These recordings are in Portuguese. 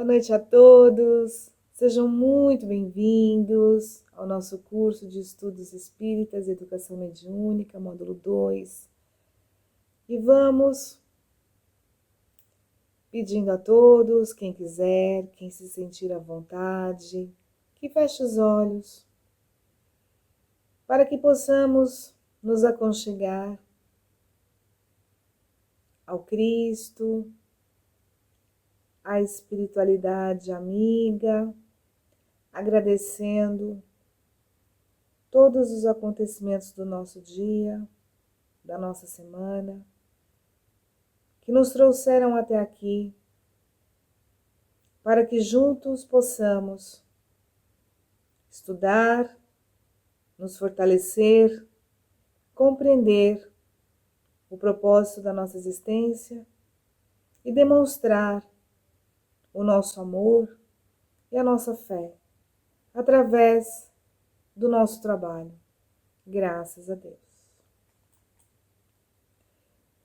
Boa noite a todos, sejam muito bem-vindos ao nosso curso de Estudos Espíritas e Educação Mediúnica, módulo 2. E vamos pedindo a todos, quem quiser, quem se sentir à vontade, que feche os olhos, para que possamos nos aconchegar ao Cristo, à espiritualidade amiga, agradecendo todos os acontecimentos do nosso dia, da nossa semana, que nos trouxeram até aqui, para que juntos possamos estudar, nos fortalecer, compreender o propósito da nossa existência e demonstrar o nosso amor e a nossa fé através do nosso trabalho. Graças a Deus.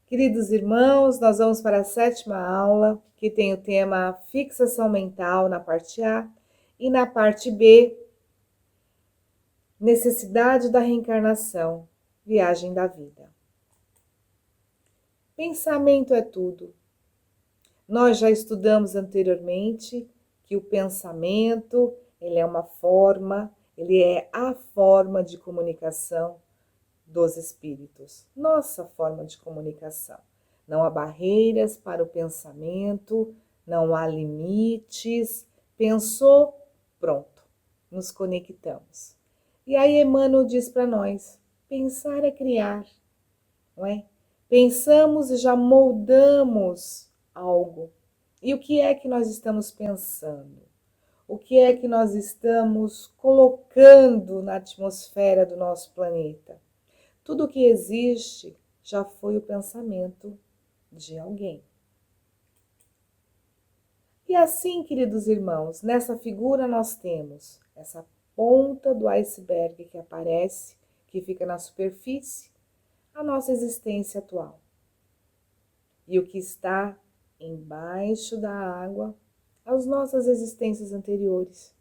Queridos irmãos, nós vamos para a 7ª aula, que tem o tema fixação mental na parte A e na parte B, necessidade da reencarnação, viagem da vida. Pensamento é tudo. Nós já estudamos anteriormente que o pensamento, ele é uma forma, ele é a forma de comunicação dos espíritos, nossa forma de comunicação. Não há barreiras para o pensamento, não há limites. Pensou, pronto, nos conectamos. E aí Emmanuel diz para nós, pensar é criar, não é? Pensamos e já moldamos algo. E o que é que nós estamos pensando? O que é que nós estamos colocando na atmosfera do nosso planeta? Tudo o que existe já foi o pensamento de alguém. E assim, queridos irmãos, nessa figura nós temos essa ponta do iceberg que aparece, que fica na superfície, a nossa existência atual. E o que está embaixo da água, as nossas existências anteriores,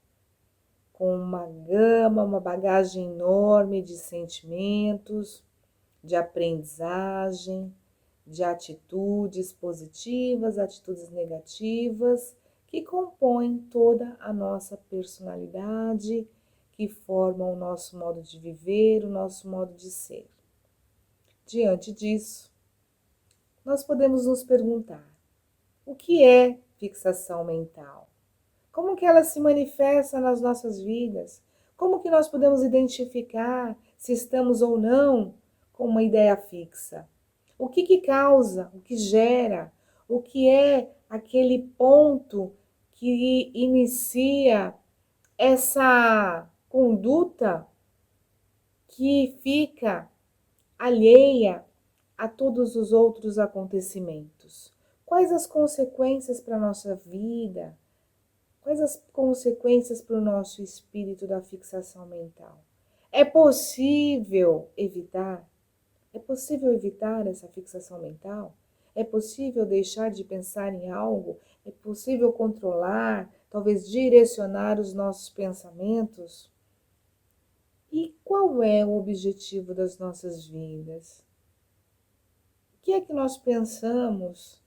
com uma gama, uma bagagem enorme de sentimentos, de aprendizagem, de atitudes positivas, atitudes negativas, que compõem toda a nossa personalidade, que formam o nosso modo de viver, o nosso modo de ser. Diante disso, nós podemos nos perguntar, o que é fixação mental? Como que ela se manifesta nas nossas vidas? Como que nós podemos identificar se estamos ou não com uma ideia fixa? O que causa, o que gera, o que é aquele ponto que inicia essa conduta que fica alheia a todos os outros acontecimentos? Quais as consequências para a nossa vida? Quais as consequências para o nosso espírito da fixação mental? É possível evitar? É possível evitar essa fixação mental? É possível deixar de pensar em algo? É possível controlar, talvez direcionar os nossos pensamentos? E qual é o objetivo das nossas vidas? O que é que nós pensamos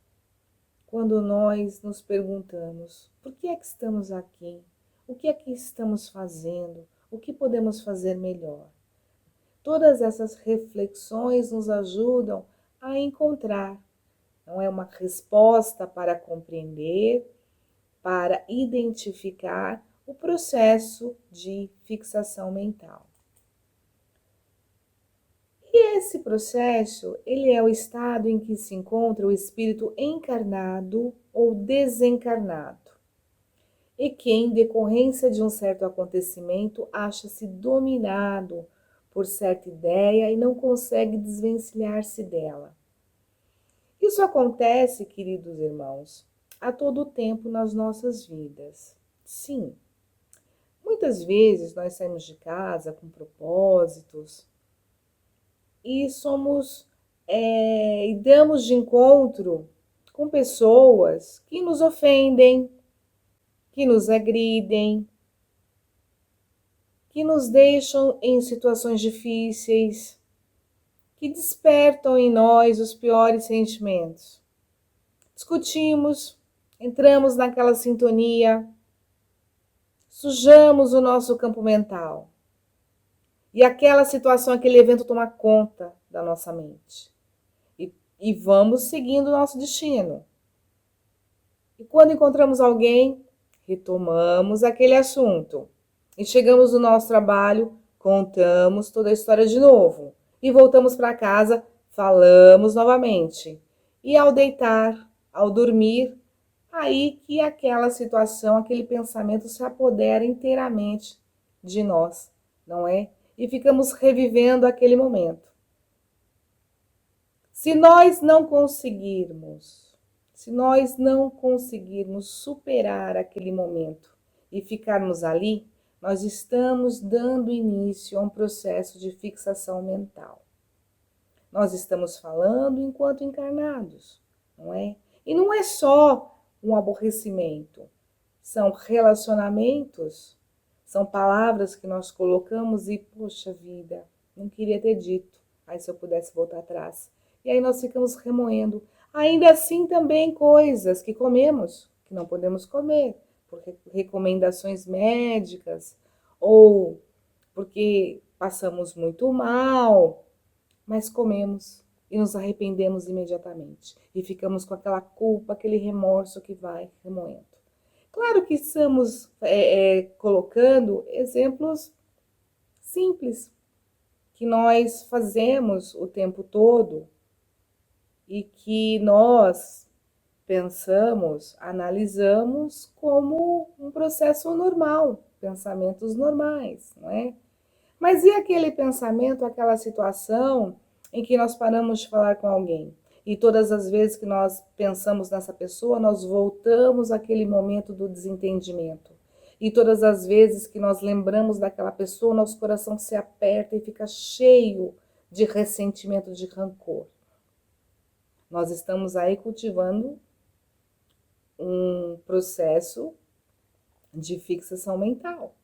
quando nós nos perguntamos, por que é que estamos aqui? O que é que estamos fazendo? O que podemos fazer melhor? Todas essas reflexões nos ajudam a encontrar, não é, uma resposta para compreender, para identificar o processo de fixação mental. E esse processo, ele é o estado em que se encontra o espírito encarnado ou desencarnado, e que, em decorrência de um certo acontecimento, acha-se dominado por certa ideia e não consegue desvencilhar-se dela. Isso acontece, queridos irmãos, a todo tempo nas nossas vidas. Sim, muitas vezes nós saímos de casa com propósitos e e damos de encontro com pessoas que nos ofendem, que nos agridem, que nos deixam em situações difíceis, que despertam em nós os piores sentimentos. Discutimos, entramos naquela sintonia, sujamos o nosso campo mental. E aquela situação, aquele evento toma conta da nossa mente. E vamos seguindo o nosso destino. E quando encontramos alguém, retomamos aquele assunto. E chegamos no nosso trabalho, contamos toda a história de novo. E voltamos para casa, falamos novamente. E ao deitar, ao dormir, aí que aquela situação, aquele pensamento se apodera inteiramente de nós, não é? E ficamos revivendo aquele momento. Se nós não conseguirmos superar aquele momento e ficarmos ali, nós estamos dando início a um processo de fixação mental. Nós estamos falando enquanto encarnados, não é? E não é só um aborrecimento, são relacionamentos, são palavras que nós colocamos e, poxa vida, não queria ter dito, aí se eu pudesse voltar atrás. E aí nós ficamos remoendo. Ainda assim também coisas que comemos, que não podemos comer, por recomendações médicas, ou porque passamos muito mal, mas comemos e nos arrependemos imediatamente. E ficamos com aquela culpa, aquele remorso que vai remoendo. Claro que estamos colocando exemplos simples, que nós fazemos o tempo todo e que nós pensamos, analisamos como um processo normal, pensamentos normais, não é? Mas e aquele pensamento, aquela situação em que nós paramos de falar com alguém? E todas as vezes que nós pensamos nessa pessoa, nós voltamos àquele momento do desentendimento. E todas as vezes que nós lembramos daquela pessoa, nosso coração se aperta e fica cheio de ressentimento, de rancor. Nós estamos aí cultivando um processo de fixação mental,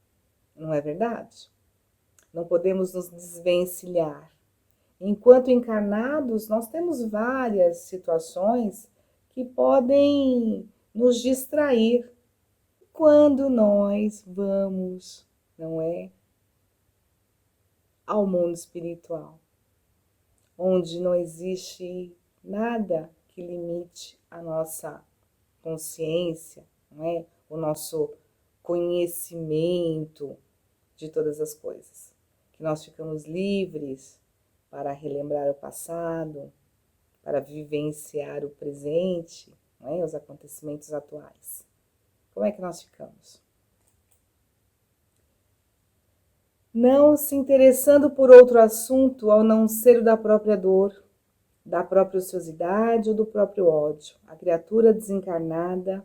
não é verdade? Não podemos nos desvencilhar. Enquanto encarnados, nós temos várias situações que podem nos distrair quando nós vamos, não é, ao mundo espiritual, onde não existe nada que limite a nossa consciência, não é, o nosso conhecimento de todas as coisas. Que nós ficamos livres para relembrar o passado, para vivenciar o presente, não é? Os acontecimentos atuais. Como é que nós ficamos? Não se interessando por outro assunto ao não ser o da própria dor, da própria ociosidade ou do próprio ódio. A criatura desencarnada,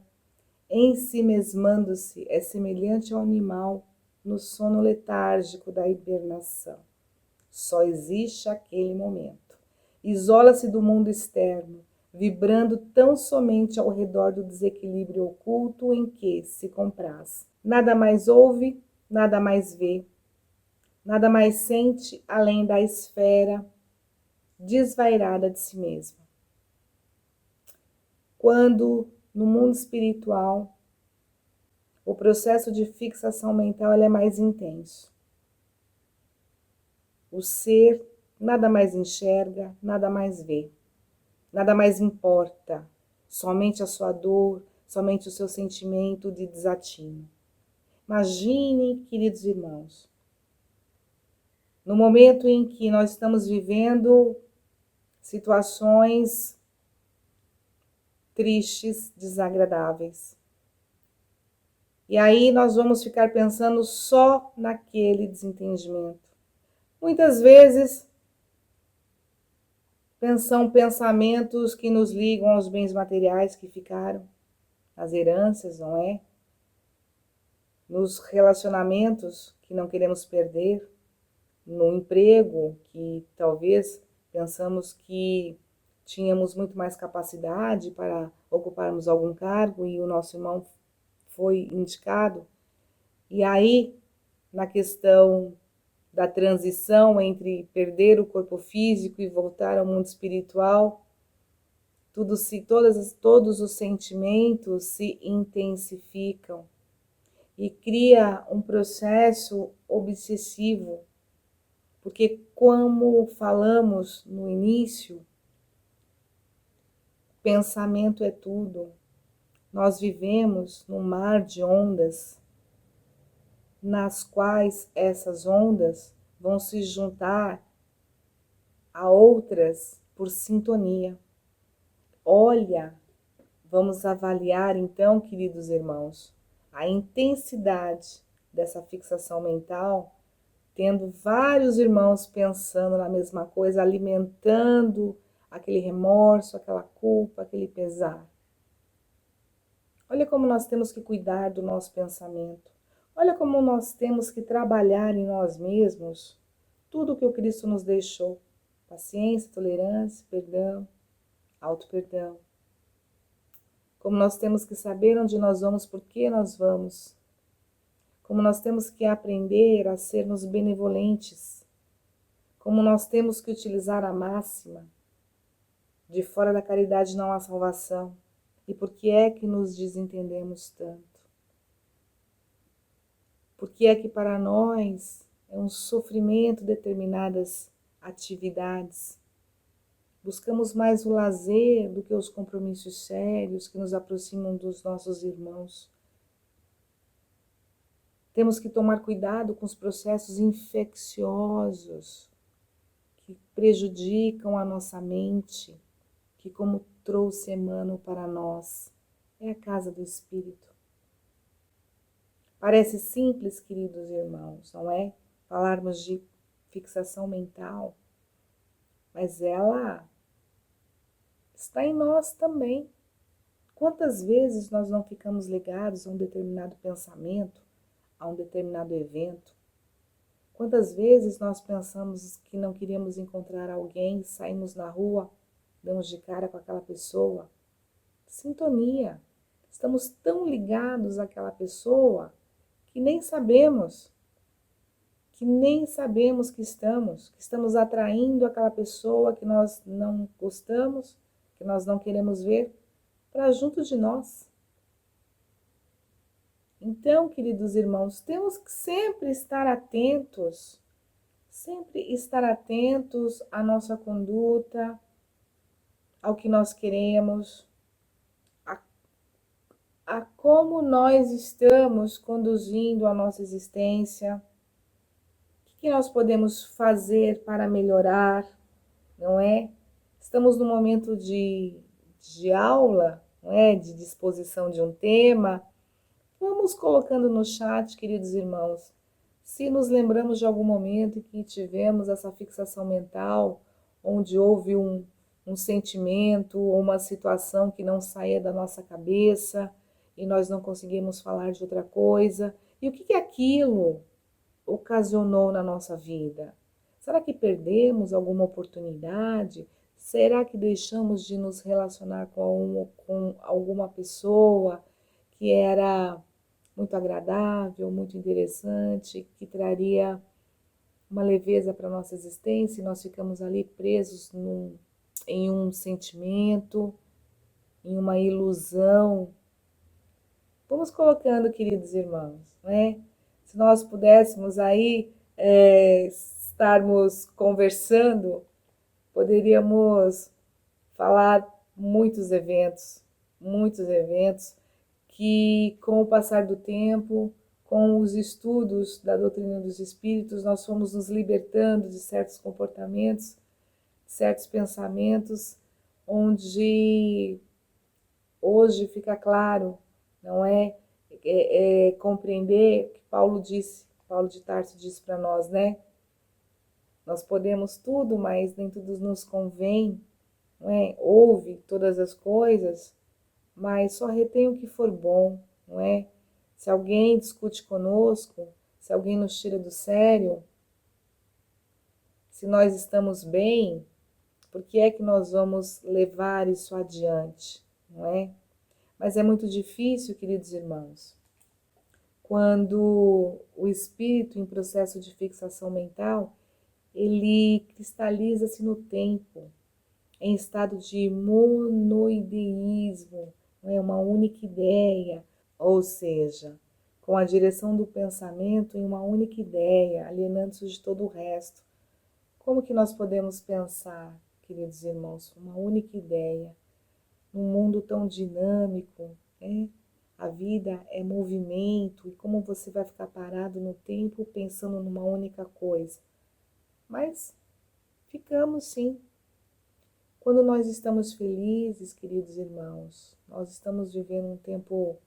ensimesmando-se, é semelhante ao animal no sono letárgico da hibernação. Só existe aquele momento. Isola-se do mundo externo, vibrando tão somente ao redor do desequilíbrio oculto em que se compraz. Nada mais ouve, nada mais vê, nada mais sente além da esfera desvairada de si mesma. Quando no mundo espiritual o processo de fixação mental é mais intenso. O ser nada mais enxerga, nada mais vê, nada mais importa, somente a sua dor, somente o seu sentimento de desatino. Imaginem, queridos irmãos, no momento em que nós estamos vivendo situações tristes, desagradáveis. E aí nós vamos ficar pensando só naquele desentendimento. Muitas vezes são pensamentos que nos ligam aos bens materiais que ficaram, às heranças, não é? Nos relacionamentos que não queremos perder, no emprego que talvez pensamos que tínhamos muito mais capacidade para ocuparmos algum cargo e o nosso irmão foi indicado. E aí, na questão da transição entre perder o corpo físico e voltar ao mundo espiritual, todos os sentimentos se intensificam e cria um processo obsessivo, porque como falamos no início, pensamento é tudo. Nós vivemos num mar de ondas, nas quais essas ondas vão se juntar a outras por sintonia. Olha, vamos avaliar então, queridos irmãos, a intensidade dessa fixação mental, tendo vários irmãos pensando na mesma coisa, alimentando aquele remorso, aquela culpa, aquele pesar. Olha como nós temos que cuidar do nosso pensamento. Olha como nós temos que trabalhar em nós mesmos tudo o que o Cristo nos deixou. Paciência, tolerância, perdão, auto-perdão. Como nós temos que saber onde nós vamos, por que nós vamos. Como nós temos que aprender a sermos benevolentes. Como nós temos que utilizar a máxima: de fora da caridade não há salvação. E por que é que nos desentendemos tanto? Por que é que para nós é um sofrimento determinadas atividades? Buscamos mais o lazer do que os compromissos sérios que nos aproximam dos nossos irmãos. Temos que tomar cuidado com os processos infecciosos que prejudicam a nossa mente, que, como trouxe Emmanuel para nós, é a casa do Espírito. Parece simples, queridos irmãos, não é? Falarmos de fixação mental, mas ela está em nós também. Quantas vezes nós não ficamos ligados a um determinado pensamento, a um determinado evento? Quantas vezes nós pensamos que não queríamos encontrar alguém, saímos na rua, damos de cara com aquela pessoa? Sintonia. Estamos tão ligados àquela pessoa que nem sabemos que estamos atraindo aquela pessoa que nós não gostamos, que nós não queremos ver, para junto de nós. Então, queridos irmãos, temos que sempre estar atentos à nossa conduta, ao que nós queremos, a como nós estamos conduzindo a nossa existência, o que nós podemos fazer para melhorar, não é? Estamos num momento de aula, não é? De disposição de um tema. Vamos colocando no chat, queridos irmãos, se nos lembramos de algum momento em que tivemos essa fixação mental, onde houve um sentimento ou uma situação que não saía da nossa cabeça e nós não conseguimos falar de outra coisa. E o que aquilo ocasionou na nossa vida? Será que perdemos alguma oportunidade? Será que deixamos de nos relacionar com alguma pessoa que era muito agradável, muito interessante, que traria uma leveza para a nossa existência, e nós ficamos ali presos em um sentimento, em uma ilusão? Vamos colocando, queridos irmãos, né? Se nós pudéssemos aí estarmos conversando, poderíamos falar muitos eventos que, com o passar do tempo, com os estudos da doutrina dos espíritos, nós fomos nos libertando de certos comportamentos, certos pensamentos, onde hoje fica claro, não é? Compreender o que Paulo de Tarso disse para nós, né? Nós podemos tudo, mas nem tudo nos convém, não é? Ouve todas as coisas, mas só retém o que for bom, não é? Se alguém discute conosco, se alguém nos tira do sério, se nós estamos bem, por que é que nós vamos levar isso adiante, não é? Mas é muito difícil, queridos irmãos. quando o espírito em processo de fixação mental, ele cristaliza-se no tempo, em estado de monoideísmo, uma única ideia, ou seja, com a direção do pensamento em uma única ideia, alienando-se de todo o resto. Como que nós podemos pensar, queridos irmãos, uma única ideia, num mundo tão dinâmico, né? A vida é movimento, e como você vai ficar parado no tempo pensando numa única coisa? Mas ficamos sim. Quando nós estamos felizes, queridos irmãos, nós estamos vivendo um tempo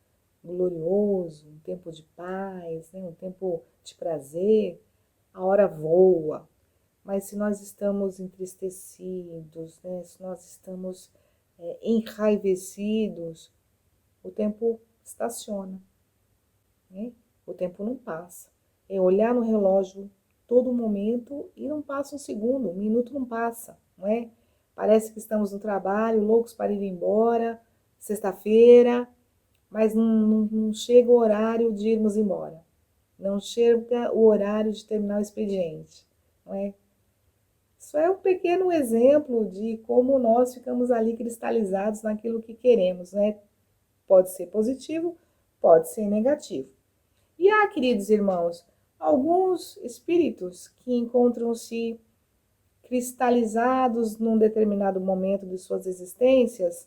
glorioso, um tempo de paz, né? Um tempo de prazer, a hora voa. Mas se nós estamos entristecidos, né? Se nós estamos enraivecidos, o tempo estaciona, né? O tempo não passa. É olhar no relógio todo momento e não passa um segundo, um minuto não passa, não é? Parece que estamos no trabalho, loucos para ir embora, sexta-feira, mas não chega o horário de irmos embora. Não chega o horário de terminar o expediente, não é? Isso é um pequeno exemplo de como nós ficamos ali cristalizados naquilo que queremos, né? Pode ser positivo, pode ser negativo. E há, queridos irmãos, alguns espíritos que encontram-se cristalizados num determinado momento de suas existências,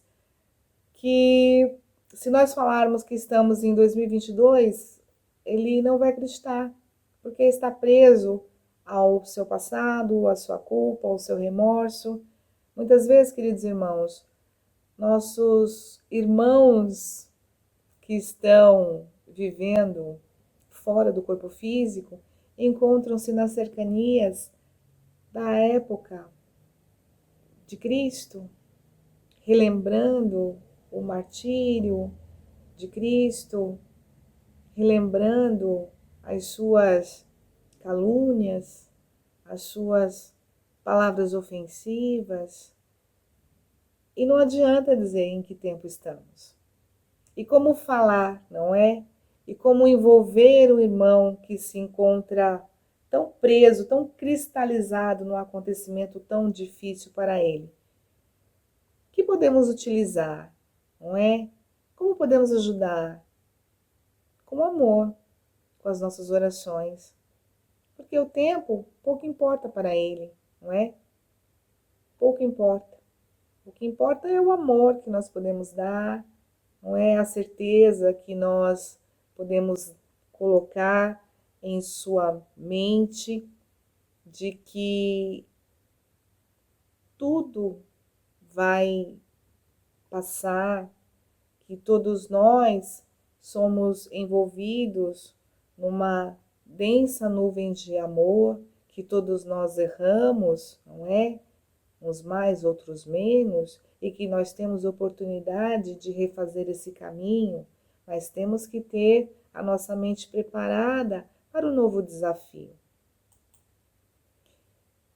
que se nós falarmos que estamos em 2022, ele não vai acreditar, porque está preso ao seu passado, à sua culpa, ao seu remorso. Muitas vezes, queridos irmãos, nossos irmãos que estão vivendo fora do corpo físico encontram-se nas cercanias da época de Cristo, relembrando o martírio de Cristo, relembrando as suas calúnias, as suas palavras ofensivas. E não adianta dizer em que tempo estamos. E como falar, não é? E como envolver o irmão que se encontra tão preso, tão cristalizado no acontecimento tão difícil para ele. O que podemos utilizar, não é? Como podemos ajudar? Com amor, com as nossas orações. Porque o tempo pouco importa para ele, não é? Pouco importa. O que importa é o amor que nós podemos dar, não é? A certeza que nós podemos colocar em sua mente de que tudo vai passar, que todos nós somos envolvidos numa densa nuvem de amor, que todos nós erramos, não é? Uns mais, outros menos, e que nós temos oportunidade de refazer esse caminho, mas temos que ter a nossa mente preparada para o novo desafio.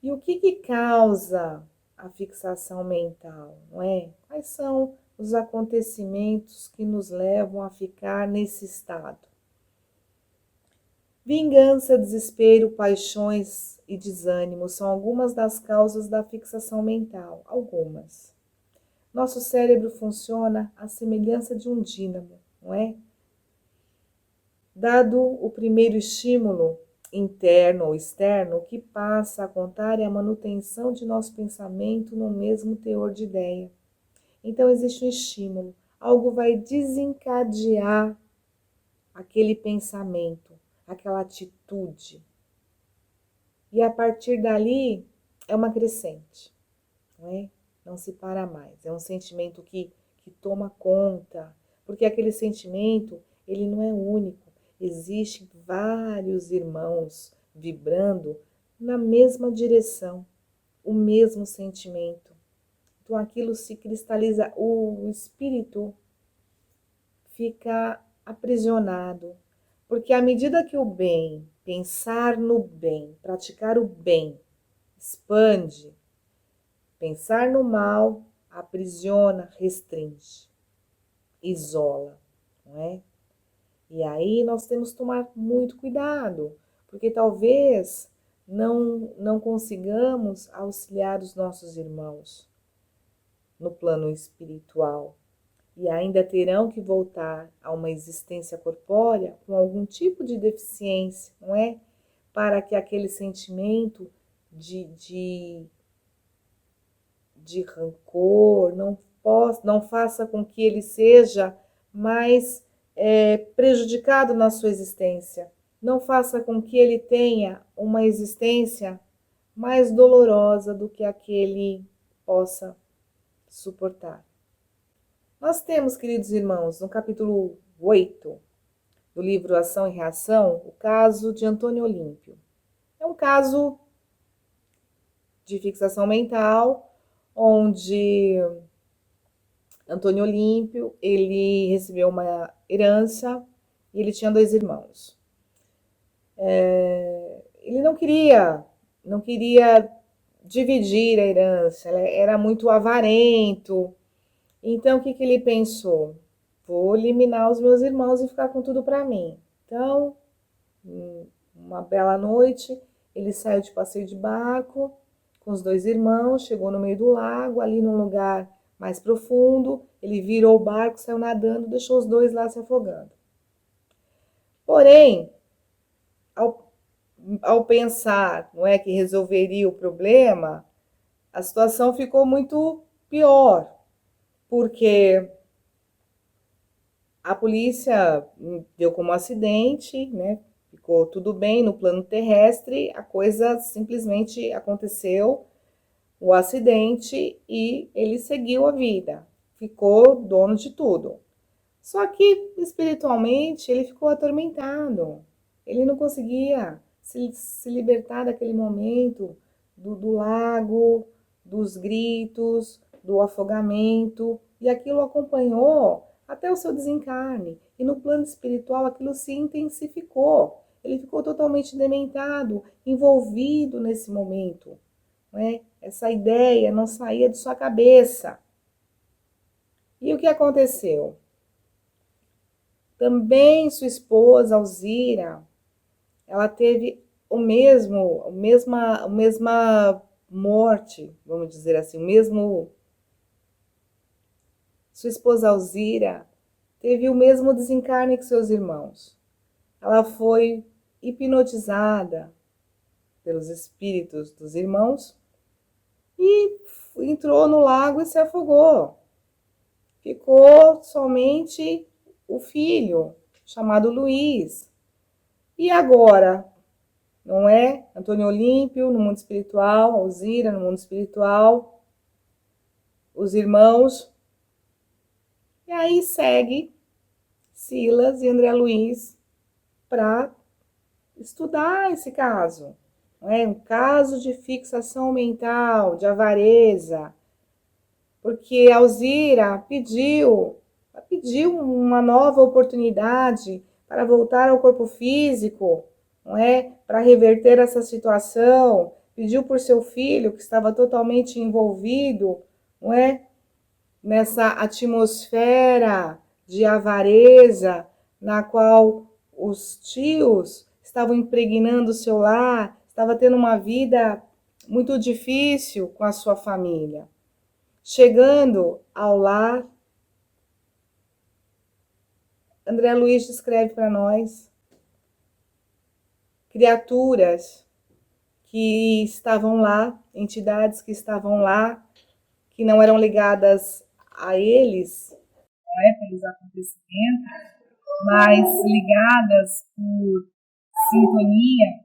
E o que causa a fixação mental, não é? Quais são os acontecimentos que nos levam a ficar nesse estado? Vingança, desespero, paixões e desânimo são algumas das causas da fixação mental. Algumas. Nosso cérebro funciona à semelhança de um dínamo, não é? Dado o primeiro estímulo, interno ou externo, o que passa a contar é a manutenção de nosso pensamento no mesmo teor de ideia. Então, existe um estímulo, algo vai desencadear aquele pensamento, aquela atitude. E a partir dali, é uma crescente, não é? Não se para mais. É um sentimento que toma conta, porque aquele sentimento, ele não é único. Existem vários irmãos vibrando na mesma direção, o mesmo sentimento. Então aquilo se cristaliza, o espírito fica aprisionado, porque à medida que o bem, pensar no bem, praticar o bem, expande, pensar no mal, aprisiona, restringe, isola, não é? E aí nós temos que tomar muito cuidado, porque talvez não consigamos auxiliar os nossos irmãos no plano espiritual e ainda terão que voltar a uma existência corpórea com algum tipo de deficiência, não é? Para que aquele sentimento de, de, de rancor não faça com que ele seja mais prejudicado na sua existência, não faça com que ele tenha uma existência mais dolorosa do que aquele possa suportar. Nós temos, queridos irmãos, no capítulo 8 do livro Ação e Reação, o caso de Antônio Olímpio. É um caso de fixação mental, onde Antônio Olímpio, ele recebeu uma herança e ele tinha 2 irmãos. Ele não queria dividir a herança, era muito avarento. Então, o que ele pensou? Vou eliminar os meus irmãos e ficar com tudo para mim. Então, uma bela noite, ele saiu de passeio de barco com os 2 irmãos, chegou no meio do lago, ali num lugar mais profundo, ele virou o barco, saiu nadando, deixou os 2 lá se afogando. Porém, ao pensar, não é, que resolveria o problema, a situação ficou muito pior, porque a polícia deu como acidente, né? Ficou tudo bem no plano terrestre, a coisa simplesmente aconteceu, o acidente, e ele seguiu a vida, ficou dono de tudo. Só que espiritualmente ele ficou atormentado, ele não conseguia se libertar daquele momento do lago, dos gritos, do afogamento, e aquilo acompanhou até o seu desencarne. E no plano espiritual aquilo se intensificou. Ele ficou totalmente dementado, envolvido nesse momento, né? Essa ideia não saía de sua cabeça. E o que aconteceu? Também sua esposa, Alzira, ela teve a mesma morte, vamos dizer assim, sua esposa Alzira teve o mesmo desencarne que seus irmãos. Ela foi hipnotizada pelos espíritos dos irmãos e entrou no lago e se afogou. Ficou somente o filho, chamado Luiz. E agora, não é? Antônio Olímpio no mundo espiritual, Alzira no mundo espiritual, os irmãos. E aí segue Silas e André Luiz para estudar esse caso. Não é? Um caso de fixação mental, de avareza. Porque Alzira pediu uma nova oportunidade para voltar ao corpo físico, não é? Para reverter essa situação, pediu por seu filho que estava totalmente envolvido, não é? Nessa atmosfera de avareza na qual os tios estavam impregnando o seu lar, estava tendo uma vida muito difícil com a sua família. Chegando ao lar, André Luiz descreve para nós criaturas que estavam lá, entidades que estavam lá, que não eram ligadas a eles, não é, pelos acontecimentos, mas ligadas por sintonia,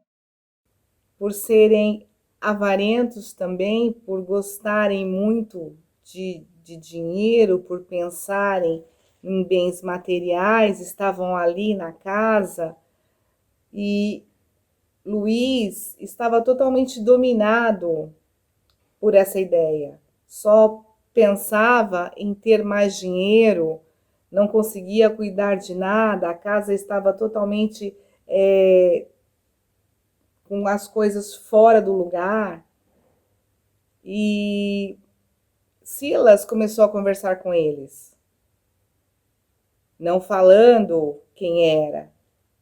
por serem avarentos também, por gostarem muito de dinheiro, por pensarem em bens materiais, estavam ali na casa, e Luiz estava totalmente dominado por essa ideia. Só pensava em ter mais dinheiro, não conseguia cuidar de nada, a casa estava totalmente com as coisas fora do lugar. E Silas começou a conversar com eles, não falando quem era.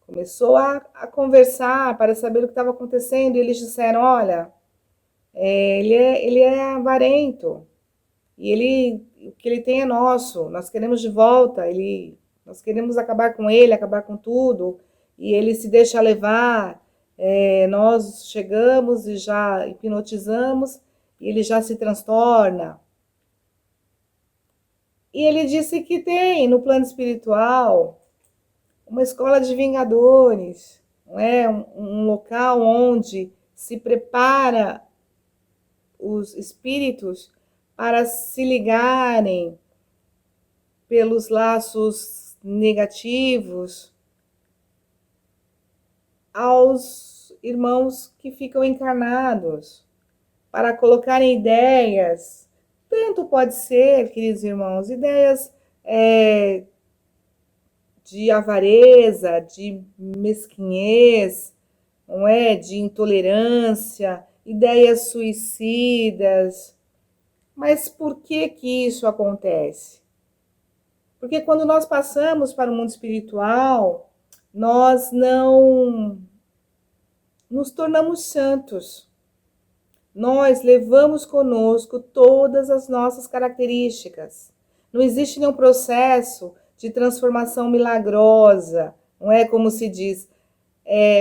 Começou a conversar para saber o que estava acontecendo. E eles disseram, olha, ele é avarento. E o que ele tem é nosso. Nós queremos de volta. Nós queremos acabar com ele, acabar com tudo. E ele se deixa levar. Nós chegamos e já hipnotizamos. E ele já se transtorna. E ele disse que tem no plano espiritual uma escola de vingadores, não é? Um local onde se prepara os espíritos para se ligarem pelos laços negativos aos irmãos que ficam encarnados, para colocarem ideias. Tanto pode ser, queridos irmãos, ideias de avareza, de mesquinhez, não é? De intolerância, ideias suicidas. Mas por que que isso acontece? Porque quando nós passamos para o mundo espiritual, nós não nos tornamos santos. Nós levamos conosco todas as nossas características. Não existe nenhum processo de transformação milagrosa. Não é como se diz,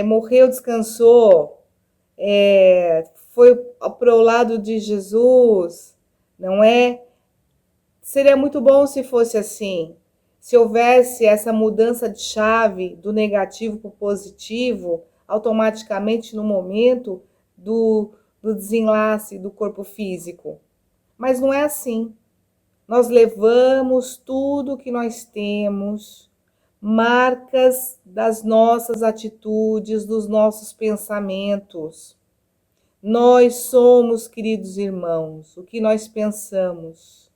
morreu, descansou, foi para o lado de Jesus. Não é? Seria muito bom se fosse assim. Se houvesse essa mudança de chave do negativo para o positivo, automaticamente no momento do desenlace do corpo físico. Mas não é assim. Nós levamos tudo que nós temos, marcas das nossas atitudes, dos nossos pensamentos. Nós somos, queridos irmãos, o que nós pensamos.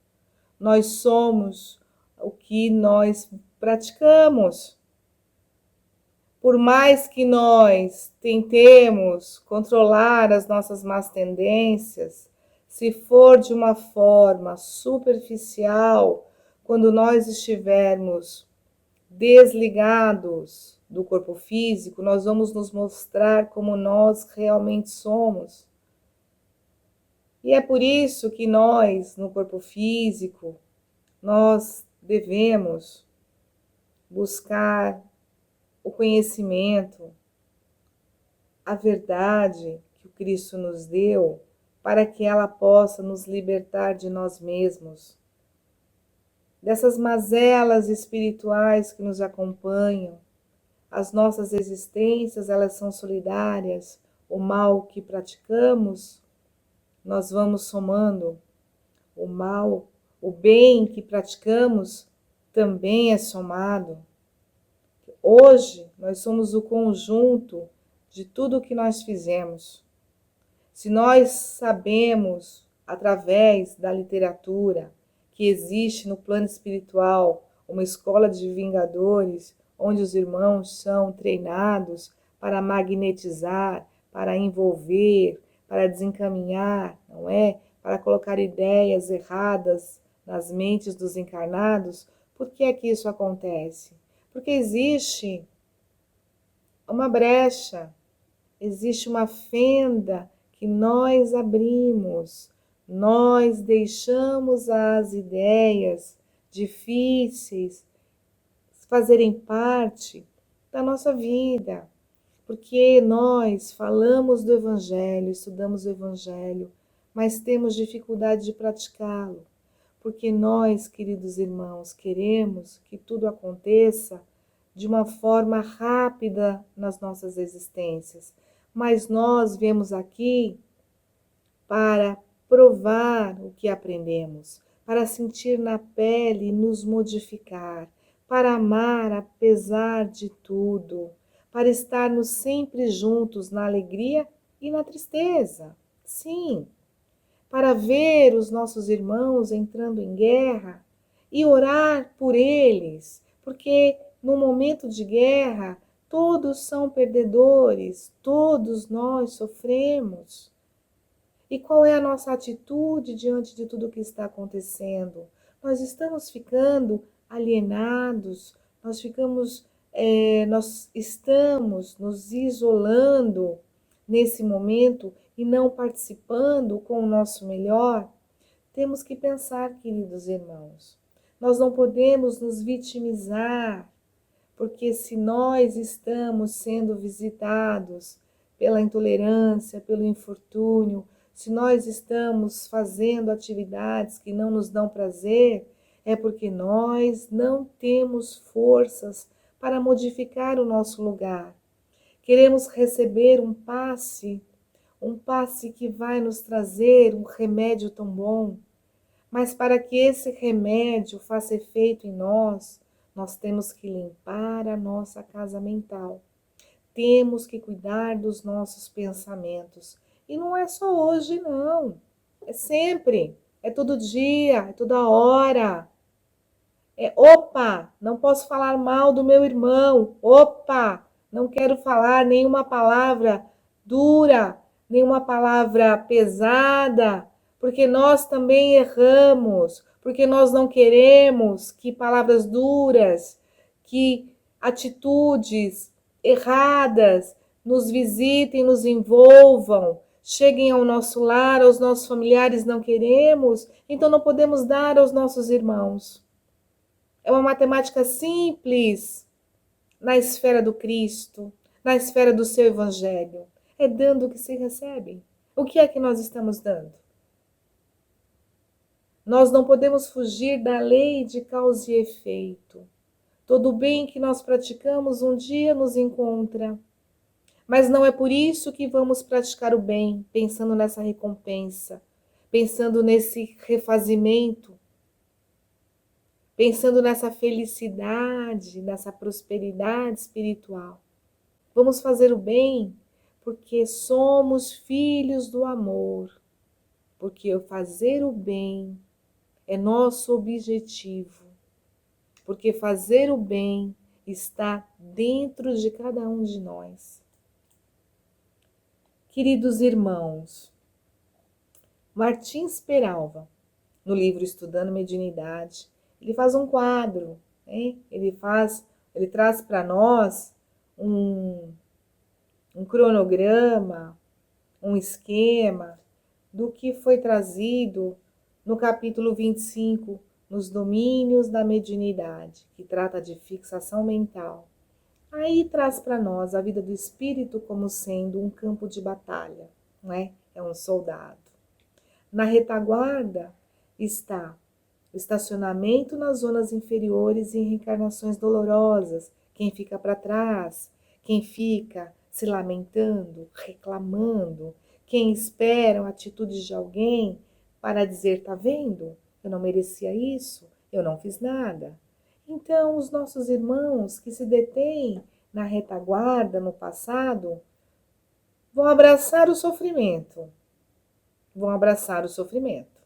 Nós somos o que nós praticamos. Por mais que nós tentemos controlar as nossas más tendências, se for de uma forma superficial, quando nós estivermos desligados do corpo físico, nós vamos nos mostrar como nós realmente somos. E é por isso que nós, no corpo físico, nós devemos buscar o conhecimento, a verdade que o Cristo nos deu, para que ela possa nos libertar de nós mesmos, dessas mazelas espirituais que nos acompanham. As nossas existências, elas são solidárias. O mal que praticamos, nós vamos somando. O mal, o bem que praticamos, também é somado. Hoje, nós somos o conjunto de tudo o que nós fizemos. Se nós sabemos, através da literatura, que existe no plano espiritual uma escola de vingadores, onde os irmãos são treinados para magnetizar, para envolver, para desencaminhar, não é? Para colocar ideias erradas nas mentes dos encarnados, por que é que isso acontece? Porque existe uma brecha, existe uma fenda que nós abrimos, nós deixamos as ideias difíceis fazerem parte da nossa vida, porque nós falamos do Evangelho, estudamos o Evangelho, mas temos dificuldade de praticá-lo, porque nós, queridos irmãos, queremos que tudo aconteça de uma forma rápida nas nossas existências, mas nós viemos aqui para provar o que aprendemos, para sentir na pele e nos modificar, para amar apesar de tudo, para estarmos sempre juntos na alegria e na tristeza. Sim, para ver os nossos irmãos entrando em guerra e orar por eles, porque no momento de guerra todos são perdedores, todos nós sofremos. E qual é a nossa atitude diante de tudo o que está acontecendo? Nós estamos ficando alienados, nós ficamos nós estamos nos isolando nesse momento e não participando com o nosso melhor, temos que pensar, queridos irmãos, nós não podemos nos vitimizar, porque se nós estamos sendo visitados pela intolerância, pelo infortúnio, se nós estamos fazendo atividades que não nos dão prazer, é porque nós não temos forças para modificar o nosso lugar. Queremos receber um passe que vai nos trazer um remédio tão bom, mas para que esse remédio faça efeito em nós, nós temos que limpar a nossa casa mental. Temos que cuidar dos nossos pensamentos. E não é só hoje, não. É sempre. É todo dia, é toda hora. Opa, não posso falar mal do meu irmão. Opa, não quero falar nenhuma palavra dura, nenhuma palavra pesada, porque nós também erramos, porque nós não queremos que palavras duras, que atitudes erradas nos visitem, nos envolvam, cheguem ao nosso lar, aos nossos familiares, não queremos, então não podemos dar aos nossos irmãos. É uma matemática simples na esfera do Cristo, na esfera do seu Evangelho. É dando o que se recebe. O que é que nós estamos dando? Nós não podemos fugir da lei de causa e efeito. Todo o bem que nós praticamos um dia nos encontra. Mas não é por isso que vamos praticar o bem, pensando nessa recompensa, pensando nesse refazimento, pensando nessa felicidade, nessa prosperidade espiritual. Vamos fazer o bem porque somos filhos do amor, porque fazer o bem é nosso objetivo, porque fazer o bem está dentro de cada um de nós. Queridos irmãos, Martins Peralva, no livro Estudando Mediunidade, ele faz um quadro, né? Ele traz para nós um cronograma, um esquema do que foi trazido no capítulo 25, nos domínios da mediunidade, que trata de fixação mental. Aí traz para nós a vida do espírito como sendo um campo de batalha, não é? É um soldado. Na retaguarda está o estacionamento nas zonas inferiores e em reencarnações dolorosas, quem fica para trás, quem fica se lamentando, reclamando, quem espera a atitude de alguém para dizer, tá vendo? Eu não merecia isso, eu não fiz nada. Então, os nossos irmãos que se detêm na retaguarda, no passado, vão abraçar o sofrimento. Vão abraçar o sofrimento.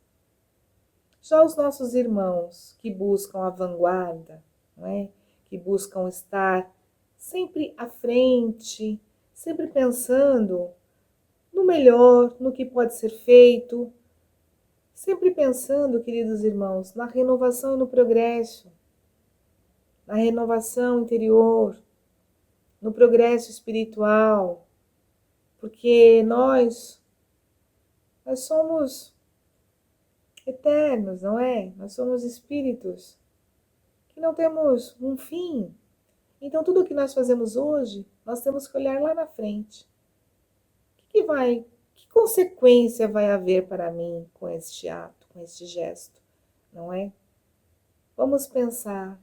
Já os nossos irmãos que buscam a vanguarda, não é? Que buscam estar sempre à frente, sempre pensando no melhor, no que pode ser feito, sempre pensando, queridos irmãos, na renovação e no progresso, na renovação interior, no progresso espiritual, porque nós somos eternos, não é? Nós somos espíritos que não temos um fim. Então, tudo o que nós fazemos hoje, nós temos que olhar lá na frente. Que consequência vai haver para mim com este ato, com este gesto, não é? Vamos pensar,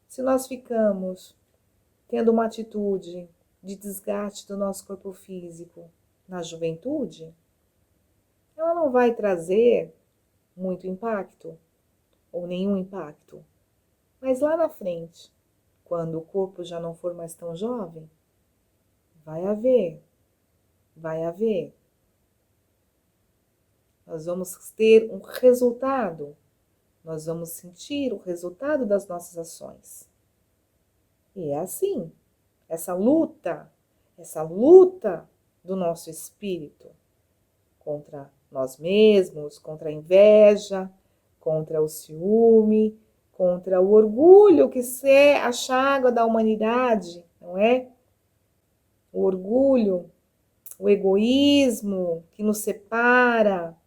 se nós ficamos tendo uma atitude de desgaste do nosso corpo físico na juventude, ela não vai trazer muito impacto ou nenhum impacto. Mas lá na frente, quando o corpo já não for mais tão jovem, vai haver. Nós vamos ter um resultado, nós vamos sentir o resultado das nossas ações. E é assim, essa luta do nosso espírito contra nós mesmos, contra a inveja, contra o ciúme, contra o orgulho, que é a chaga da humanidade, não é? O orgulho, o egoísmo que nos separa,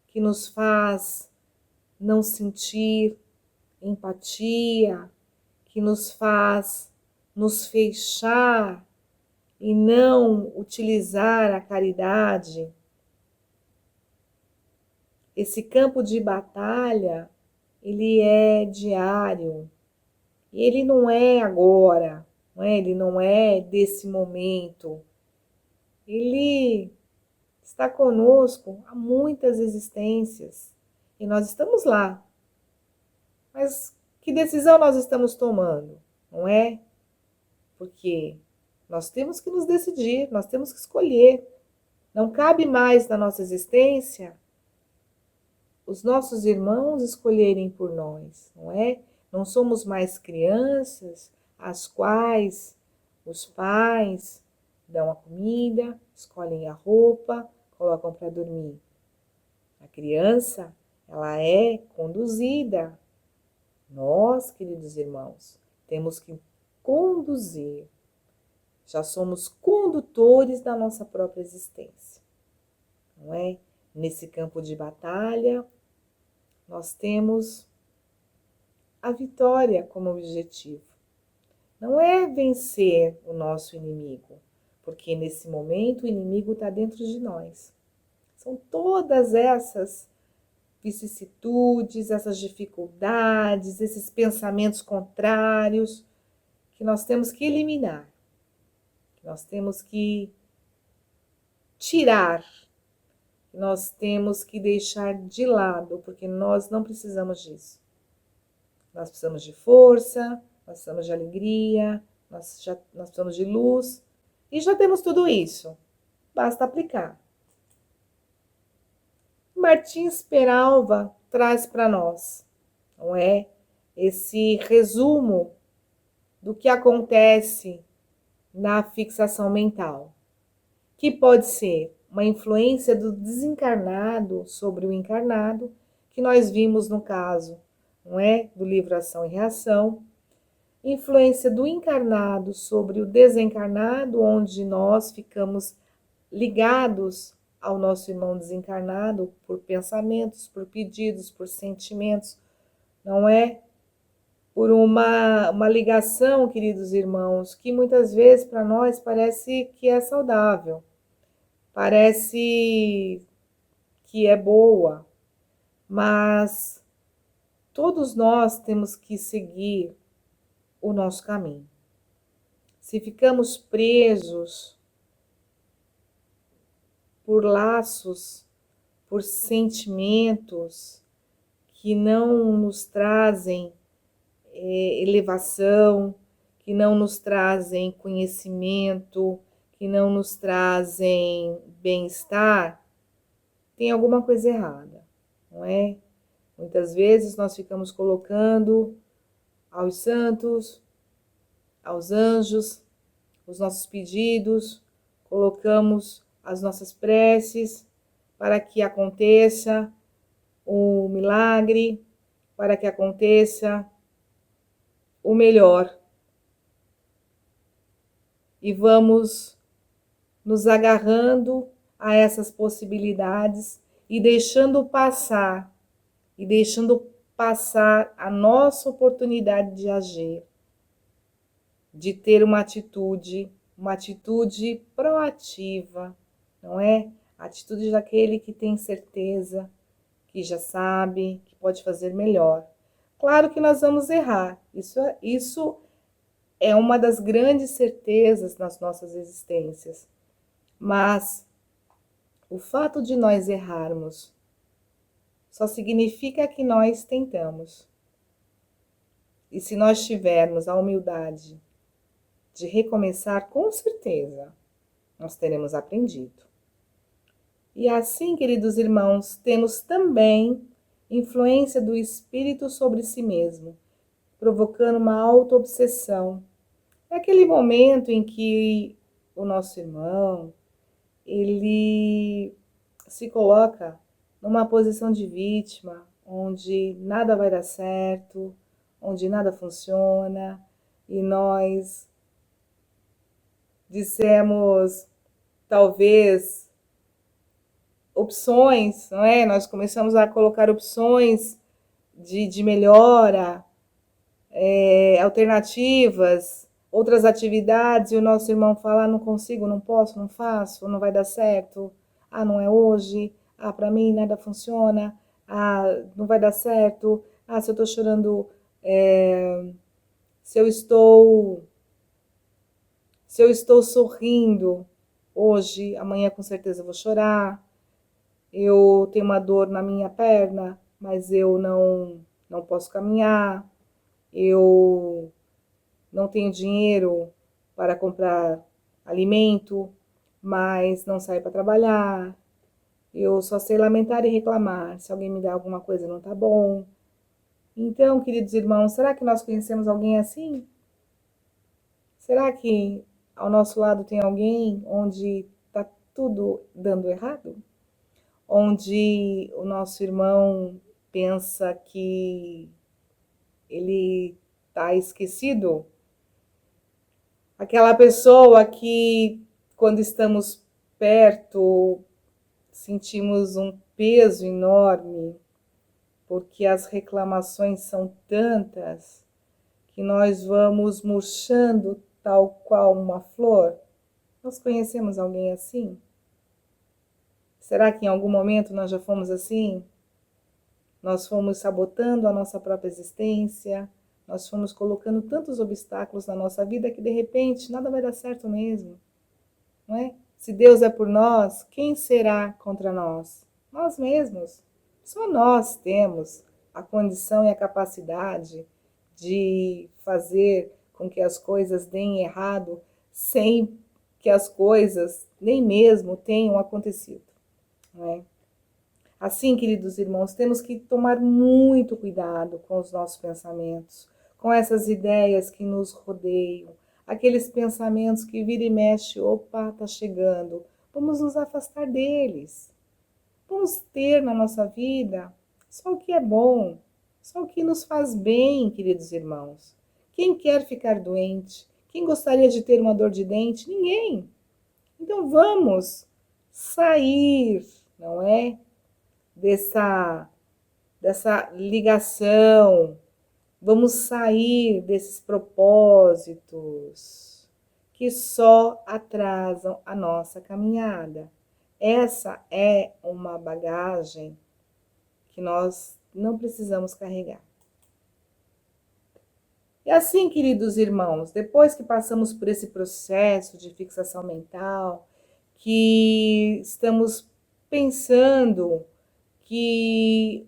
que nos faz não sentir empatia, que nos faz nos fechar e não utilizar a caridade. Esse campo de batalha, ele é diário, e ele não é agora, não é? Ele não é desse momento. Ele está conosco há muitas existências e nós estamos lá. Mas que decisão nós estamos tomando, não é? Porque nós temos que nos decidir, nós temos que escolher. Não cabe mais na nossa existência os nossos irmãos escolherem por nós, não é? Não somos mais crianças às quais os pais dão a comida, escolhem a roupa, colocam para dormir. A criança, ela é conduzida. Nós, queridos irmãos, temos que conduzir. Já somos condutores da nossa própria existência, não é? Nesse campo de batalha, nós temos a vitória como objetivo. Não é vencer o nosso inimigo, porque nesse momento o inimigo está dentro de nós. São todas essas vicissitudes, essas dificuldades, esses pensamentos contrários que nós temos que eliminar, que nós temos que tirar, que nós temos que deixar de lado, porque nós não precisamos disso. Nós precisamos de força, nós precisamos de alegria, nós precisamos de luz, e já temos tudo isso, basta aplicar. Martins Peralva traz para nós, não é? Esse resumo do que acontece na fixação mental, que pode ser uma influência do desencarnado sobre o encarnado, que nós vimos no caso, não é? Do livro Ação e Reação, influência do encarnado sobre o desencarnado, onde nós ficamos ligados ao nosso irmão desencarnado por pensamentos, por pedidos, por sentimentos, não é? Por uma ligação, queridos irmãos, que muitas vezes para nós parece que é saudável, parece que é boa, mas todos nós temos que seguir o nosso caminho. Se ficamos presos por laços, por sentimentos que não nos trazem elevação, que não nos trazem conhecimento, que não nos trazem bem-estar, tem alguma coisa errada, não é? Muitas vezes nós ficamos colocando aos santos, aos anjos, os nossos pedidos, colocamos as nossas preces para que aconteça o milagre, para que aconteça o melhor. E vamos nos agarrando a essas possibilidades e deixando passar a nossa oportunidade de agir, de ter uma atitude proativa, não é? A atitude daquele que tem certeza, que já sabe, que pode fazer melhor. Claro que nós vamos errar, isso é uma das grandes certezas nas nossas existências, mas o fato de nós errarmos só significa que nós tentamos. E se nós tivermos a humildade de recomeçar, com certeza, nós teremos aprendido. E assim, queridos irmãos, temos também influência do espírito sobre si mesmo, provocando uma auto-obsessão. É aquele momento em que o nosso irmão, ele se coloca numa posição de vítima, onde nada vai dar certo, onde nada funciona e nós dissemos, talvez, opções, não é? Nós começamos a colocar opções de melhora, alternativas, outras atividades, e o nosso irmão fala, não consigo, não posso, não faço, não vai dar certo, não é hoje, para mim nada funciona, não vai dar certo, se eu estou chorando, se eu estou sorrindo hoje, amanhã com certeza eu vou chorar, eu tenho uma dor na minha perna, mas eu não posso caminhar, eu não tenho dinheiro para comprar alimento, mas não saio para trabalhar, eu só sei lamentar e reclamar, se alguém me dá alguma coisa não tá bom. Então, queridos irmãos, será que nós conhecemos alguém assim? Será que ao nosso lado tem alguém onde está tudo dando errado? Onde o nosso irmão pensa que ele está esquecido? Aquela pessoa que, quando estamos perto, sentimos um peso enorme, porque as reclamações são tantas que nós vamos murchando tal qual uma flor. Nós conhecemos alguém assim? Será que em algum momento nós já fomos assim? Nós fomos sabotando a nossa própria existência, nós fomos colocando tantos obstáculos na nossa vida que de repente nada vai dar certo mesmo, não é? Se Deus é por nós, quem será contra nós? Nós mesmos. Só nós temos a condição e a capacidade de fazer com que as coisas deem errado sem que as coisas nem mesmo tenham acontecido, não é? Assim, queridos irmãos, temos que tomar muito cuidado com os nossos pensamentos, com essas ideias que nos rodeiam, aqueles pensamentos que vira e mexe, opa, tá chegando. Vamos nos afastar deles. Vamos ter na nossa vida só o que é bom, só o que nos faz bem, queridos irmãos. Quem quer ficar doente? Quem gostaria de ter uma dor de dente? Ninguém. Então vamos sair, não é? Dessa ligação, vamos sair desses propósitos que só atrasam a nossa caminhada. Essa é uma bagagem que nós não precisamos carregar. E assim, queridos irmãos, depois que passamos por esse processo de fixação mental, que estamos pensando que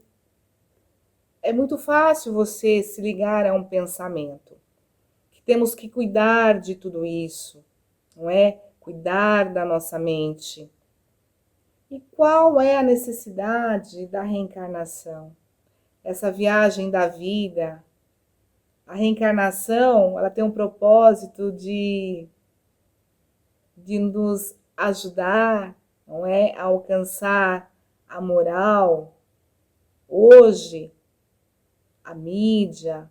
é muito fácil você se ligar a um pensamento, que temos que cuidar de tudo isso, não é? Cuidar da nossa mente. E qual é a necessidade da reencarnação? Essa viagem da vida, a reencarnação, ela tem um propósito de nos ajudar, não é? A alcançar a moral. Hoje, a mídia,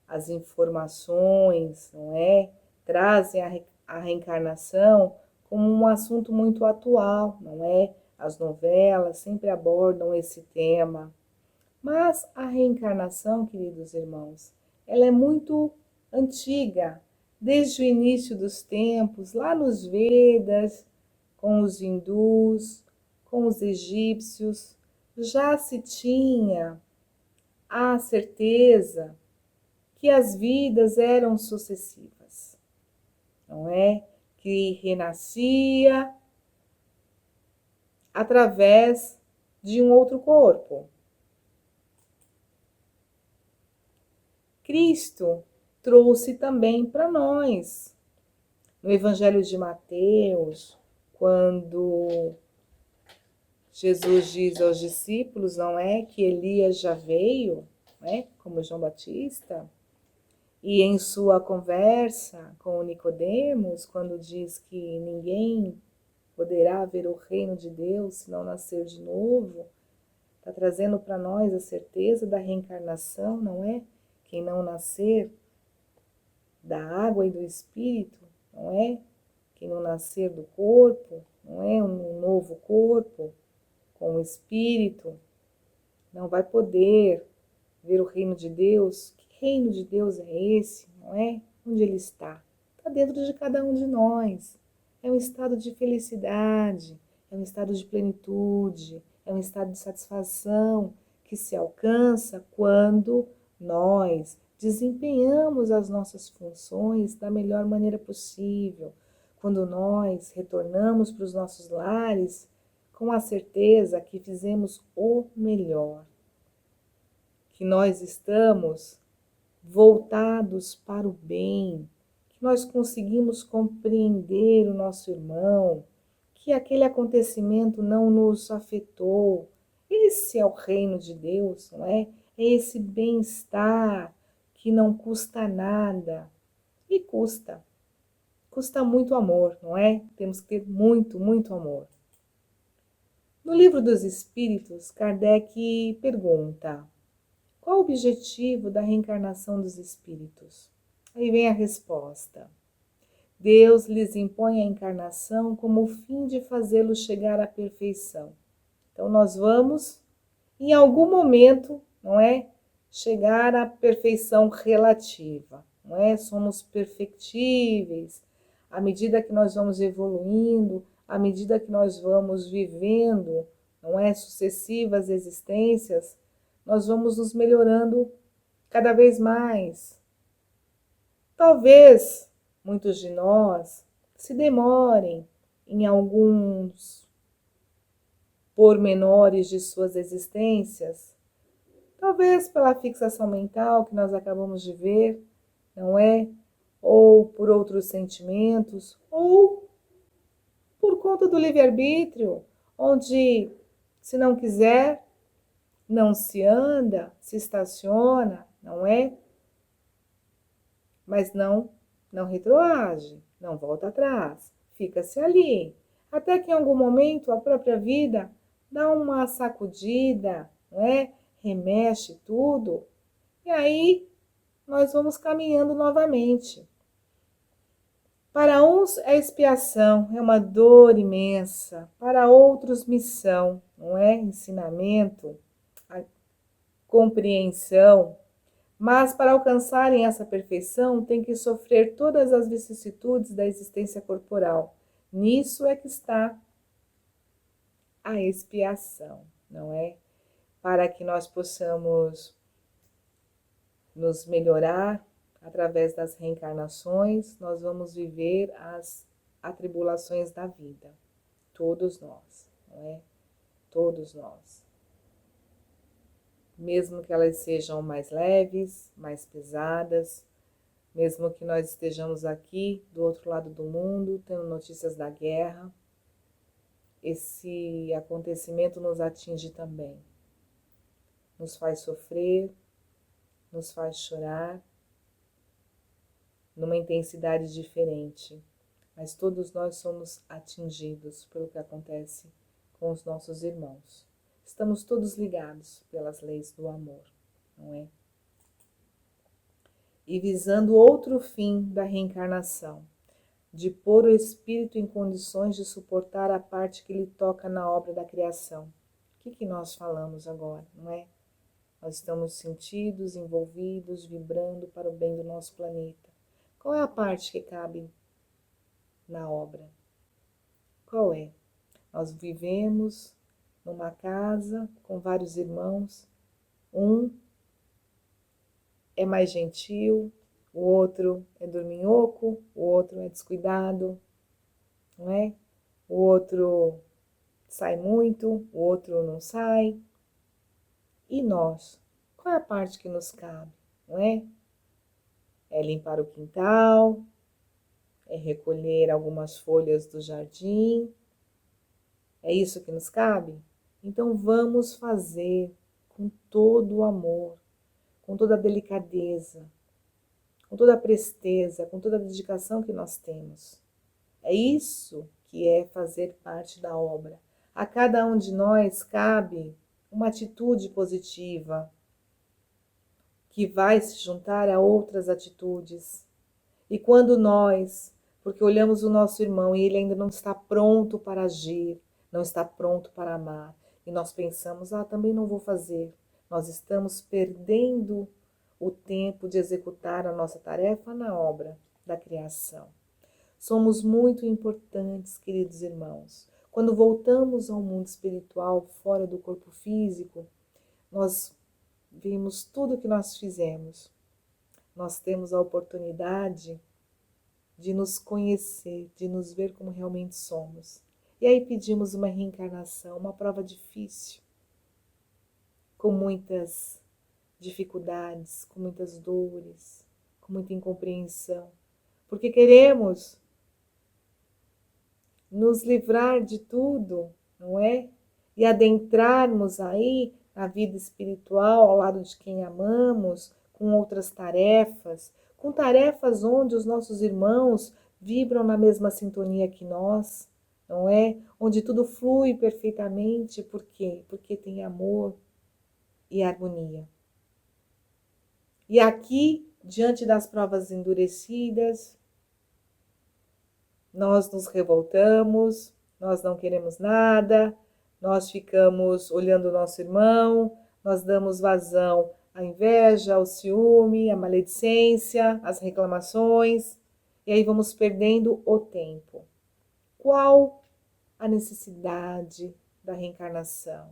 as informações, não é? Trazem a reencarnação como um assunto muito atual, não é? As novelas sempre abordam esse tema. Mas a reencarnação, queridos irmãos, ela é muito antiga, desde o início dos tempos, lá nos Vedas, com os hindus, com os egípcios, já se tinha a certeza que as vidas eram sucessivas, não é? Que renascia através de um outro corpo. Cristo trouxe também para nós, no Evangelho de Mateus, quando Jesus diz aos discípulos, não é, que Elias já veio, né, como João Batista, e em sua conversa com Nicodemos, quando diz que ninguém poderá ver o reino de Deus se não nascer de novo, está trazendo para nós a certeza da reencarnação, não é? Quem não nascer da água e do Espírito, não é? Quem não nascer do corpo, não é? Um novo corpo com o Espírito, não vai poder ver o reino de Deus. Que reino de Deus é esse, não é? Onde ele está? Está dentro de cada um de nós. É um estado de felicidade, é um estado de plenitude, é um estado de satisfação que se alcança quando nós desempenhamos as nossas funções da melhor maneira possível, quando nós retornamos para os nossos lares com a certeza que fizemos o melhor, que nós estamos voltados para o bem, que nós conseguimos compreender o nosso irmão, que aquele acontecimento não nos afetou. Esse é o reino de Deus, não é? É esse bem-estar que não custa nada. E custa. Custa muito amor, não é? Temos que ter muito, muito amor. No Livro dos Espíritos, Kardec pergunta: qual o objetivo da reencarnação dos espíritos? Aí vem a resposta. Deus lhes impõe a encarnação como o fim de fazê-los chegar à perfeição. Então nós vamos, em algum momento, não é, chegar à perfeição relativa, não é? Somos perfectíveis à medida que nós vamos evoluindo, à medida que nós vamos vivendo, não é, sucessivas existências, nós vamos nos melhorando cada vez mais. Talvez muitos de nós se demorem em alguns pormenores de suas existências, talvez pela fixação mental que nós acabamos de ver, não é? Ou por outros sentimentos, ou por conta do livre-arbítrio, onde, se não quiser, não se anda, se estaciona, não é? Mas não retroage, não volta atrás, fica-se ali. Até que em algum momento a própria vida dá uma sacudida, não é? Remexe tudo, e aí nós vamos caminhando novamente. Para uns é expiação, é uma dor imensa, para outros missão, não é? Ensinamento, a compreensão. Mas para alcançarem essa perfeição, tem que sofrer todas as vicissitudes da existência corporal. Nisso é que está a expiação, não é? Para que nós possamos nos melhorar através das reencarnações, nós vamos viver as atribulações da vida. Todos nós, não é? Todos nós. Mesmo que elas sejam mais leves, mais pesadas, mesmo que nós estejamos aqui do outro lado do mundo, tendo notícias da guerra, esse acontecimento nos atinge também. Nos faz sofrer, nos faz chorar, numa intensidade diferente. Mas todos nós somos atingidos pelo que acontece com os nossos irmãos. Estamos todos ligados pelas leis do amor, não é? E visando outro fim da reencarnação, de pôr o espírito em condições de suportar a parte que lhe toca na obra da criação. O que nós falamos agora, não é? Nós estamos sentidos, envolvidos, vibrando para o bem do nosso planeta. Qual é a parte que cabe na obra? Qual é? Nós vivemos numa casa com vários irmãos, um é mais gentil, o outro é dorminhoco, o outro é descuidado, não é? O outro sai muito, o outro não sai. E nós? Qual é a parte que nos cabe, não é? É limpar o quintal, é recolher algumas folhas do jardim. É isso que nos cabe? Então vamos fazer com todo o amor, com toda a delicadeza, com toda a presteza, com toda a dedicação que nós temos. É isso que é fazer parte da obra. A cada um de nós cabe uma atitude positiva, que vai se juntar a outras atitudes. E quando nós, porque olhamos o nosso irmão e ele ainda não está pronto para agir, não está pronto para amar, e nós pensamos, também não vou fazer. Nós estamos perdendo o tempo de executar a nossa tarefa na obra da criação. Somos muito importantes, queridos irmãos. Quando voltamos ao mundo espiritual, fora do corpo físico, nós vimos tudo o que nós fizemos. Nós temos a oportunidade de nos conhecer, de nos ver como realmente somos. E aí pedimos uma reencarnação, uma prova difícil, com muitas dificuldades, com muitas dores, com muita incompreensão, porque queremos nos livrar de tudo, não é? E adentrarmos aí na vida espiritual, ao lado de quem amamos, com outras tarefas, com tarefas onde os nossos irmãos vibram na mesma sintonia que nós, não é? Onde tudo flui perfeitamente, por quê? Porque tem amor e harmonia. E aqui, diante das provas endurecidas, nós nos revoltamos, nós não queremos nada, nós ficamos olhando o nosso irmão, nós damos vazão à inveja, ao ciúme, à maledicência, às reclamações, e aí vamos perdendo o tempo. Qual a necessidade da reencarnação?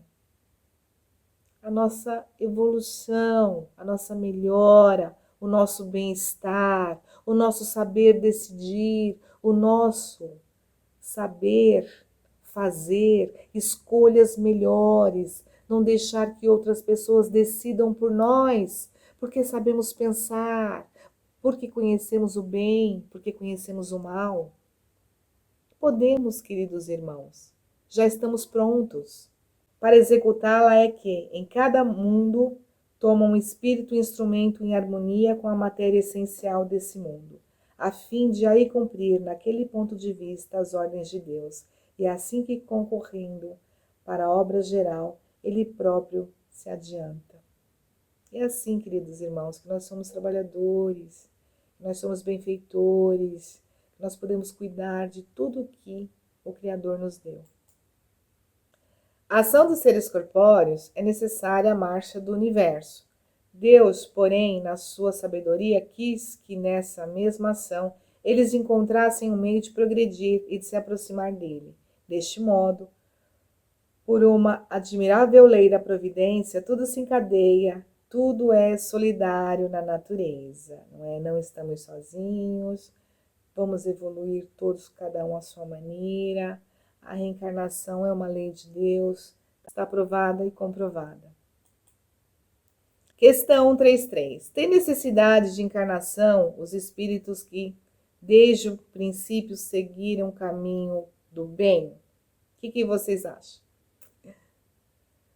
A nossa evolução, a nossa melhora, o nosso bem-estar, o nosso saber decidir, o nosso saber fazer escolhas melhores, não deixar que outras pessoas decidam por nós, porque sabemos pensar, porque conhecemos o bem, porque conhecemos o mal. Podemos, queridos irmãos, já estamos prontos. Para executá-la é que, em cada mundo, toma um espírito instrumento em harmonia com a matéria essencial desse mundo, a fim de aí cumprir, naquele ponto de vista, as ordens de Deus, e assim que concorrendo para a obra geral, ele próprio se adianta. É assim, queridos irmãos, que nós somos trabalhadores, que nós somos benfeitores, que nós podemos cuidar de tudo que o Criador nos deu. A ação dos seres corpóreos é necessária à marcha do universo. Deus, porém, na sua sabedoria, quis que nessa mesma ação eles encontrassem um meio de progredir e de se aproximar dele. Deste modo, por uma admirável lei da providência, tudo se encadeia, tudo é solidário na natureza. Não estamos sozinhos, vamos evoluir todos, cada um à sua maneira. A reencarnação é uma lei de Deus, está aprovada e comprovada. Questão 133. Tem necessidade de encarnação os espíritos que, desde o princípio, seguiram o caminho do bem? O que vocês acham?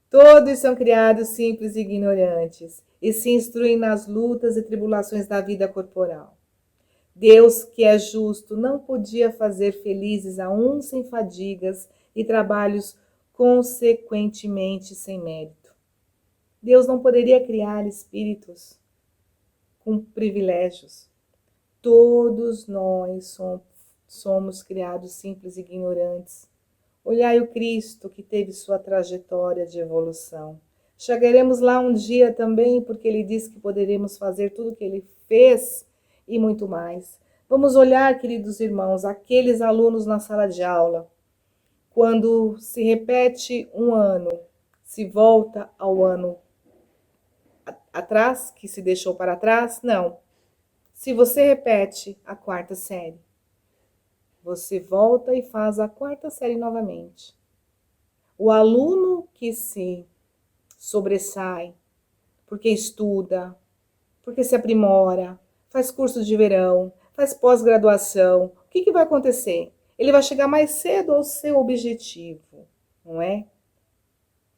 Todos são criados simples e ignorantes e se instruem nas lutas e tribulações da vida corporal. Deus, que é justo, não podia fazer felizes a uns sem fadigas e trabalhos consequentemente sem mérito. Deus não poderia criar espíritos com privilégios. Todos nós somos criados simples e ignorantes. Olhai o Cristo que teve sua trajetória de evolução. Chegaremos lá um dia também, porque ele disse que poderemos fazer tudo o que ele fez e muito mais. Vamos olhar, queridos irmãos, aqueles alunos na sala de aula. Quando se repete um ano, se volta ao ano atrás, que se deixou para trás? Não. Se você repete a quarta série, você volta e faz a quarta série novamente. O aluno que se sobressai, porque estuda, porque se aprimora, faz curso de verão, faz pós-graduação, o que vai acontecer? Ele vai chegar mais cedo ao seu objetivo, não é?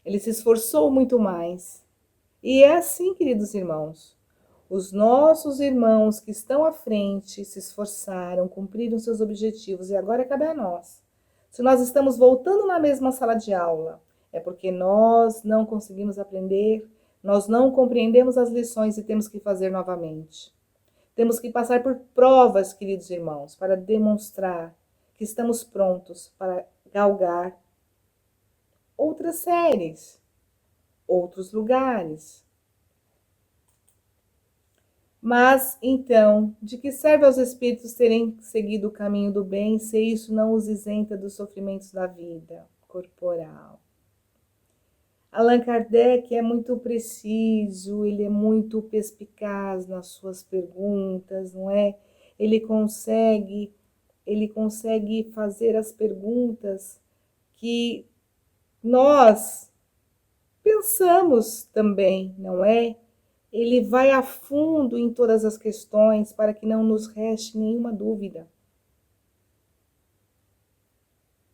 Ele se esforçou muito mais. E é assim, queridos irmãos. Os nossos irmãos que estão à frente se esforçaram, cumpriram seus objetivos e agora cabe a nós. Se nós estamos voltando na mesma sala de aula, é porque nós não conseguimos aprender, Nós não compreendemos as lições e temos que fazer novamente. Temos que passar por provas, queridos irmãos, para demonstrar que estamos prontos para galgar outras séries, outros lugares. Mas, então, de que serve aos espíritos terem seguido o caminho do bem, se isso não os isenta dos sofrimentos da vida corporal? Allan Kardec é muito preciso, ele é muito perspicaz nas suas perguntas, não é? Ele consegue fazer as perguntas que nós pensamos também, não é? Ele vai a fundo em todas as questões para que não nos reste nenhuma dúvida.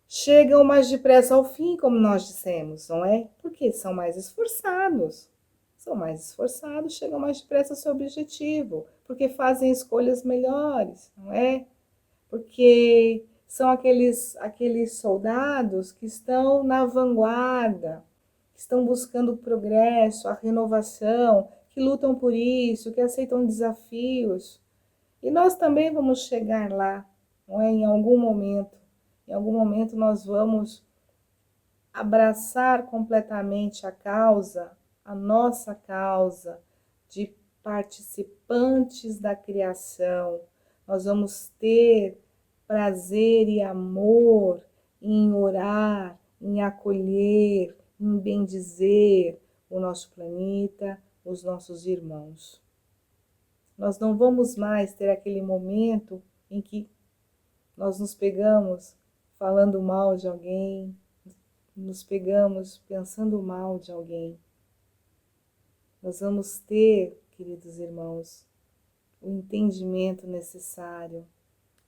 Chegam mais depressa ao fim, como nós dissemos, não é? Porque são mais esforçados. São mais esforçados, chegam mais depressa ao seu objetivo, porque fazem escolhas melhores, não é? Porque são aqueles soldados que estão na vanguarda, que estão buscando o progresso, a renovação, que lutam por isso, que aceitam desafios. E nós também vamos chegar lá, não é? Em algum momento nós vamos abraçar completamente a causa, a nossa causa de participantes da criação. Nós vamos ter prazer e amor em orar, em acolher, em bendizer o nosso planeta, os nossos irmãos. Nós não vamos mais ter aquele momento em que nós nos pegamos falando mal de alguém, nos pegamos pensando mal de alguém. Nós vamos ter, queridos irmãos, o entendimento necessário,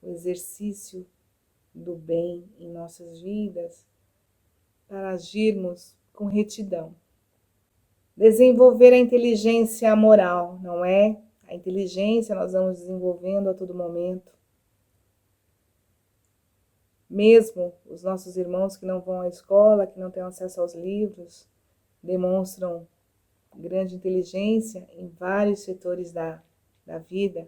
o exercício do bem em nossas vidas para agirmos com retidão. Desenvolver a inteligência moral, não é? A inteligência nós vamos desenvolvendo a todo momento. Mesmo os nossos irmãos que não vão à escola, que não têm acesso aos livros, demonstram grande inteligência em vários setores da vida.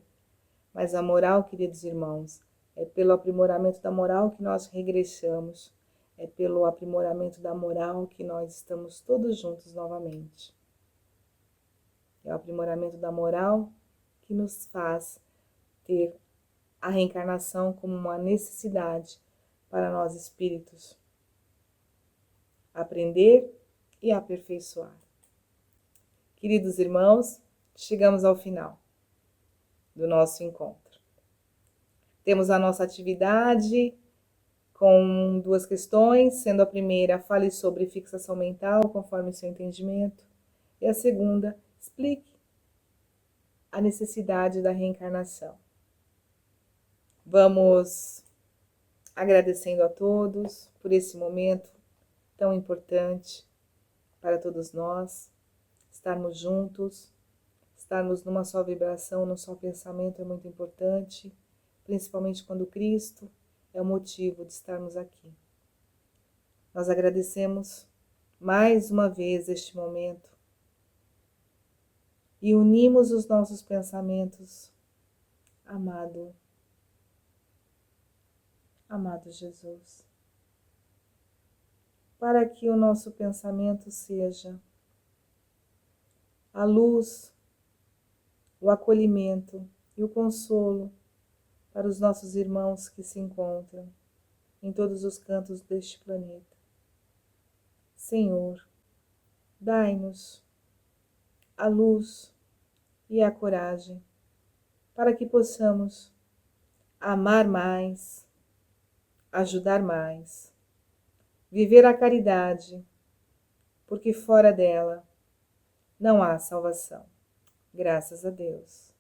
Mas a moral, queridos irmãos, é pelo aprimoramento da moral que nós regressamos. É pelo aprimoramento da moral que nós estamos todos juntos novamente. É o aprimoramento da moral que nos faz ter a reencarnação como uma necessidade para nós espíritos. Aprender e aperfeiçoar. Queridos irmãos, chegamos ao final do nosso encontro. Temos a nossa atividade com 2 questões, sendo a primeira, fale sobre fixação mental, conforme o seu entendimento, e a segunda, explique a necessidade da reencarnação. Vamos agradecendo a todos por esse momento tão importante para todos nós, estarmos juntos, estarmos numa só vibração, num só pensamento é muito importante, principalmente quando Cristo é o motivo de estarmos aqui. Nós agradecemos mais uma vez este momento e unimos os nossos pensamentos, amado Jesus, para que o nosso pensamento seja a luz, o acolhimento e o consolo para os nossos irmãos que se encontram em todos os cantos deste planeta. Senhor, dai-nos a luz e a coragem para que possamos amar mais, ajudar mais, viver a caridade, porque fora dela não há salvação. Graças a Deus.